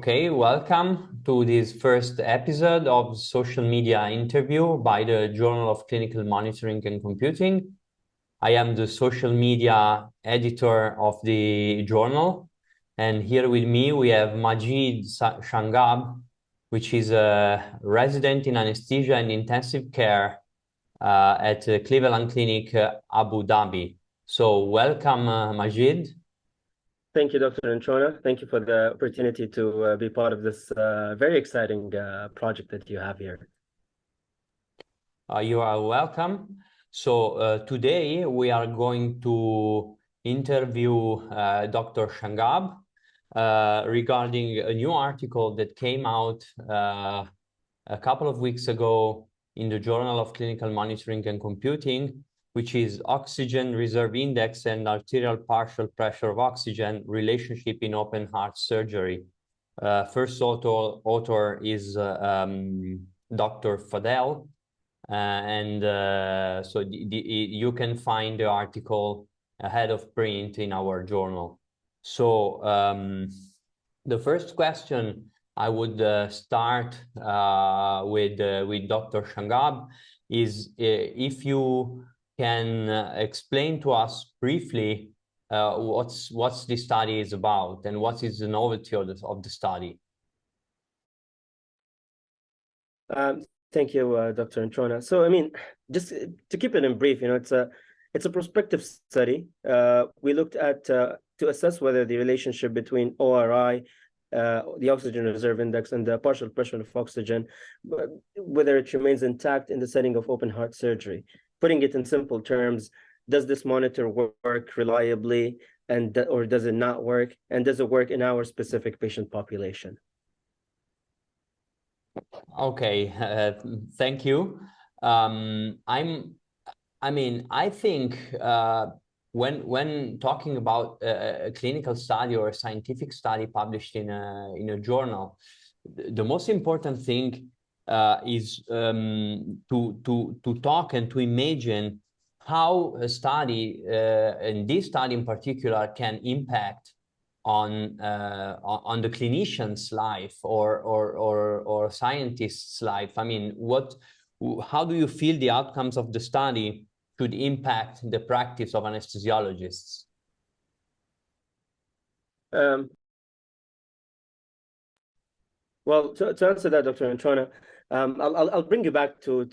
Okay, welcome to this first episode of social media interview by the Journal of Clinical Monitoring and Computing. I am the social media editor of the journal, and here with me we have Majid Shangab, which is a resident in Anesthesia and Intensive Care at Cleveland Clinic, Abu Dhabi. So welcome, Majid. Thank you, Dr. Antrona. Thank you for the opportunity to be part of this very exciting project that you have here. You are welcome. So today we are going to interview Dr. Shangab regarding a new article that came out a couple of weeks ago in the Journal of Clinical Monitoring and Computing, which is Oxygen Reserve Index and Arterial Partial Pressure of Oxygen Relationship in Open Heart Surgery. First author is Dr. Fadel, so you can find the article ahead of print in our journal. So the first question I would start with Dr. Shangab is if you can explain to us briefly what's the study is about and what is the novelty of the study. Thank you, Dr. Antrona. So, I mean, just to keep it in brief, it's a prospective study. We looked at to assess whether the relationship between ORI, the oxygen reserve index, and the partial pressure of oxygen, whether it remains intact in the setting of open heart surgery. Putting it in simple terms, does this monitor work reliably, or does it not work? And does it work in our specific patient population? Okay, thank you. I think when talking about a clinical study or a scientific study published in a journal, the most important thing is to talk and to imagine how a study, and this study in particular, can impact on the clinician's life or scientist's life. I mean, how do you feel the outcomes of the study could impact the practice of anesthesiologists? Well, to answer that, Dr. Antrona, I'll bring you back to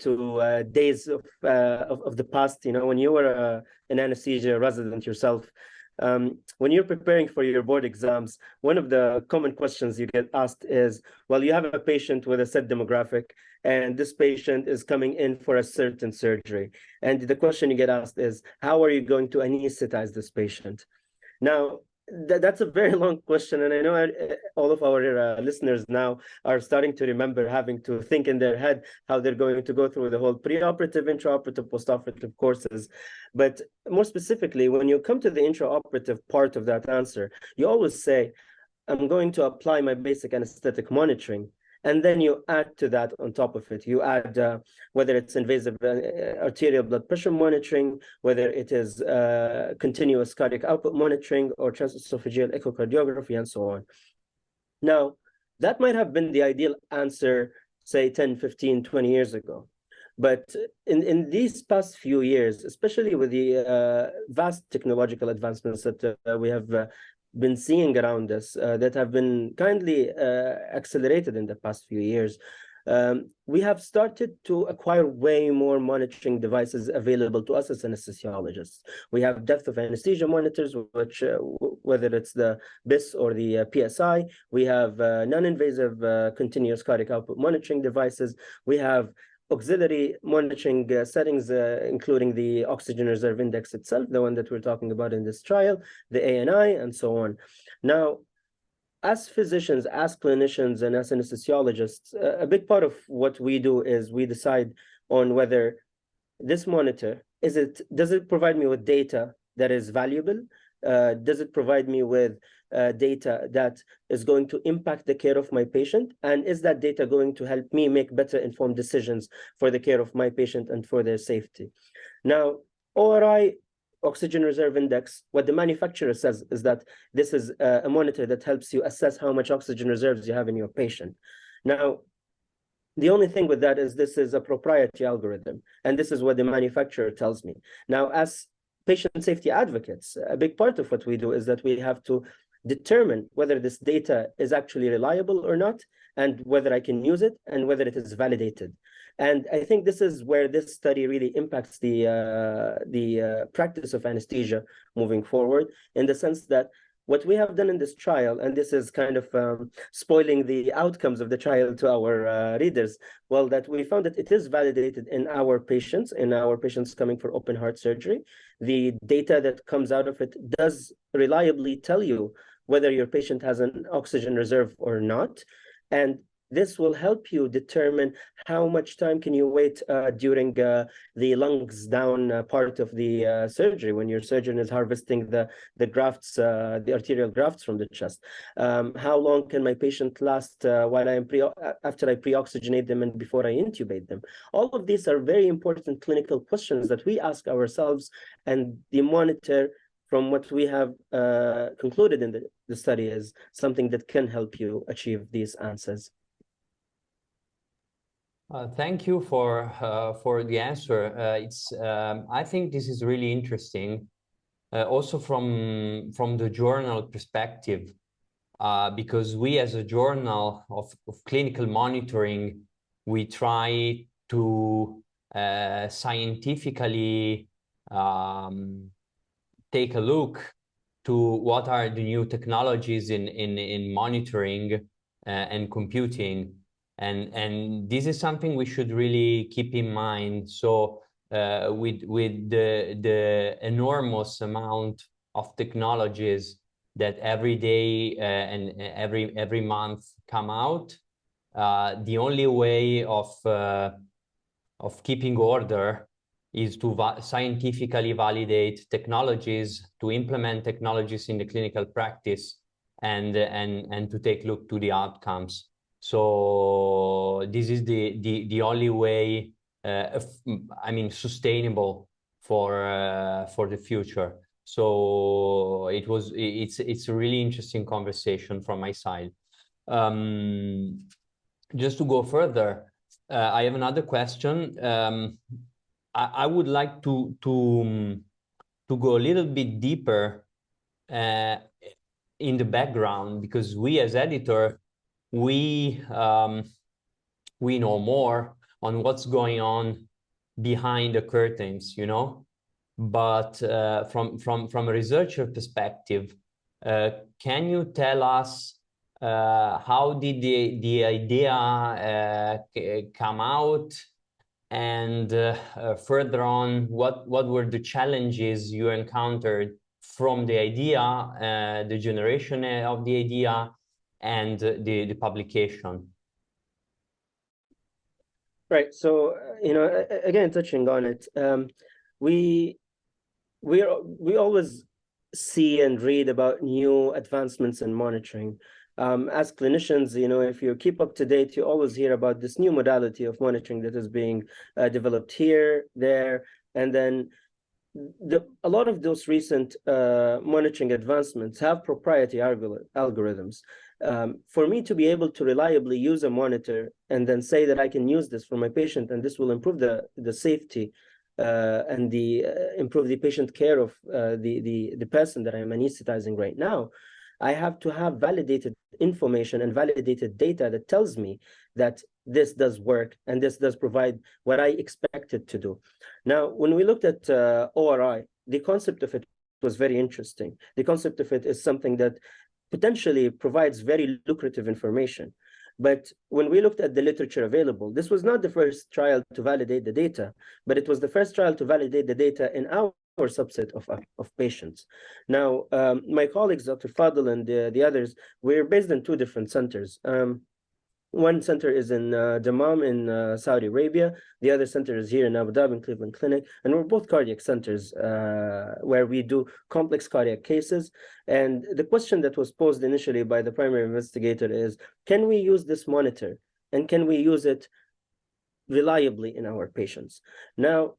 days of the past. When you were an anesthesia resident yourself, when you're preparing for your board exams, one of the common questions you get asked is, well, you have a patient with a set demographic, and this patient is coming in for a certain surgery. And the question you get asked is, how are you going to anesthetize this patient? Now, that's a very long question, and I know all of our listeners now are starting to remember having to think in their head how they're going to go through the whole preoperative, intraoperative, postoperative courses. But more specifically, when you come to the intraoperative part of that answer, you always say, I'm going to apply my basic anesthetic monitoring. And then you add to that on top of it. You add whether it's invasive arterial blood pressure monitoring, whether it is continuous cardiac output monitoring or transesophageal echocardiography, and so on. Now, that might have been the ideal answer, say, 10, 15, 20 years ago. But in these past few years, especially with the vast technological advancements that we have been seeing around us that have been kindly accelerated in the past few years, we have started to acquire way more monitoring devices available to us as anesthesiologists. We have depth of anesthesia monitors, which whether it's the BIS or the PSI, we have non-invasive continuous cardiac output monitoring devices. We have auxiliary monitoring settings, including the oxygen reserve index itself, the one that we're talking about in this trial, the ANI, and so on. Now, as physicians, as clinicians, and as anesthesiologists, a big part of what we do is we decide on whether this monitor, does it provide me with data that is valuable? Does it provide me with data that is going to impact the care of my patient? And is that data going to help me make better informed decisions for the care of my patient and for their safety? Now, ORI oxygen reserve index, what the manufacturer says is that this is a monitor that helps you assess how much oxygen reserves you have in your patient. Now, the only thing with that is this is a proprietary algorithm, and this is what the manufacturer tells me. Now, as patient safety advocates, a big part of what we do is that we have to determine whether this data is actually reliable or not, and whether I can use it, and whether it is validated. And I think this is where this study really impacts the practice of anesthesia moving forward, in the sense that what we have done in this trial, and this is kind of spoiling the outcomes of the trial to our readers, well, that we found that it is validated in our patients coming for open heart surgery. The data that comes out of it does reliably tell you whether your patient has an oxygen reserve or not. And this will help you determine how much time can you wait during the lungs down part of the surgery, when your surgeon is harvesting the grafts, the arterial grafts from the chest. How long can my patient last while I am after I pre-oxygenate them and before I intubate them? All of these are very important clinical questions that we ask ourselves, and the monitor, from what we have concluded in the study, is something that can help you achieve these answers. Thank you for the answer. I think this is really interesting, also from the journal perspective, because we, as a journal of clinical monitoring, we try to scientifically take a look to what are the new technologies in monitoring and computing. And this is something we should really keep in mind. So with the enormous amount of technologies that every day and every month come out, the only way of keeping order is to scientifically validate technologies, to implement technologies in the clinical practice, and to take a look to the outcomes. So this is the only way, sustainable for the future. So it's a really interesting conversation from my side. Just to go further, I have another question. I would like to go a little bit deeper in the background, because we as editor, we know more on what's going on behind the curtains, you know. But from a researcher perspective, can you tell us how did the idea come out, and further on, what were the challenges you encountered from the idea, the generation of the idea, and the publication? Right. So, again, touching on it, we always see and read about new advancements in monitoring. As clinicians, if you keep up to date, you always hear about this new modality of monitoring that is being developed here, there, and then a lot of those recent monitoring advancements have proprietary algorithms. For me to be able to reliably use a monitor and then say that I can use this for my patient, and this will improve the safety and improve the patient care of the person that I'm anesthetizing right now, I have to have validated information and validated data that tells me that this does work and this does provide what I expect it to do. Now, when we looked at ORI, the concept of it was very interesting. The concept of it is something that potentially provides very lucrative information. But when we looked at the literature available, this was not the first trial to validate the data, but it was the first trial to validate the data in our subset of patients. Now, my colleagues, Dr. Fadl and the others, we're based in two different centers. One center is in Dammam in Saudi Arabia. The other center is here in Abu Dhabi in Cleveland Clinic. And we're both cardiac centers where we do complex cardiac cases. And the question that was posed initially by the primary investigator is, can we use this monitor? And can we use it reliably in our patients? Now,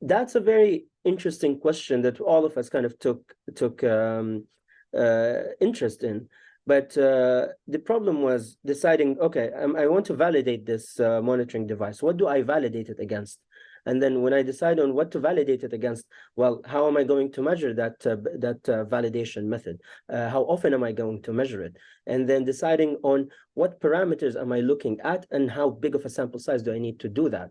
that's a very interesting question that all of us kind of took interest in. But the problem was deciding, okay, I want to validate this monitoring device. What do I validate it against? And then when I decide on what to validate it against, well, how am I going to measure that validation method? How often am I going to measure it? And then deciding on what parameters am I looking at and how big of a sample size do I need to do that?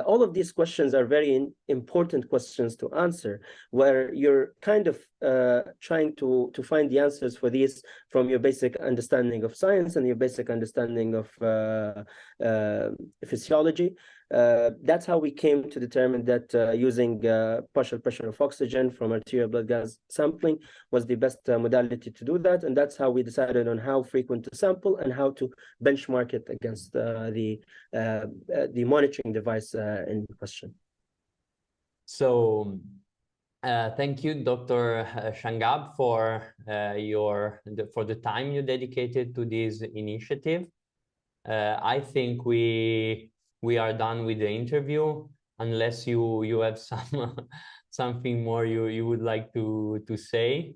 All of these questions are very important questions to answer, where you're kind of trying to find the answers for these from your basic understanding of science and your basic understanding of physiology. That's how we came to determine that using partial pressure of oxygen from arterial blood gas sampling was the best modality to do that. And that's how we decided on how frequent to sample and how to benchmark it against the monitoring device in question. So thank you, Dr. Shangab, for the time you dedicated to this initiative. I think we are done with the interview, unless you have something more you would like to say.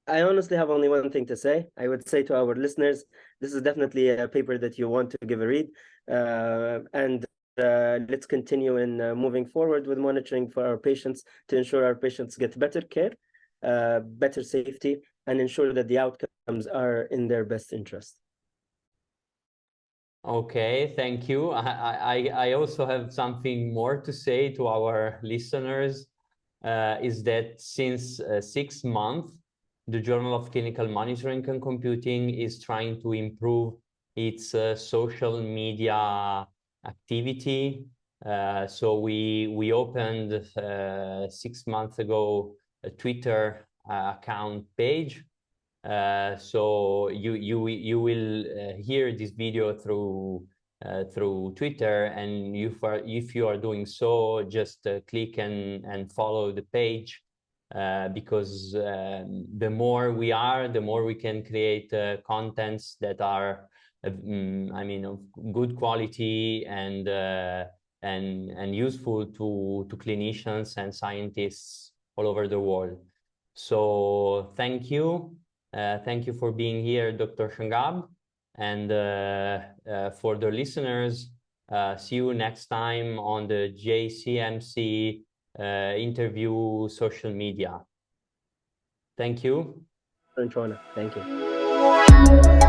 I honestly have only one thing to say. I would say to our listeners, this is definitely a paper that you want to give a read. And let's continue in moving forward with monitoring for our patients to ensure our patients get better care, better safety, and ensure that the outcomes are in their best interest. Okay, thank you. I also have something more to say to our listeners, is that since 6 months, the Journal of Clinical Monitoring and Computing is trying to improve its social media activity. So we opened 6 months ago a Twitter account page. So you will hear this video through Twitter, and if you are doing so, just click and follow the page, because the more we are, the more we can create contents that are I mean, of good quality and useful to clinicians and scientists all over the world. So thank you. Thank you for being here, Dr. Shangab. And for the listeners, see you next time on the JCMC interview social media. Thank you. Thank you.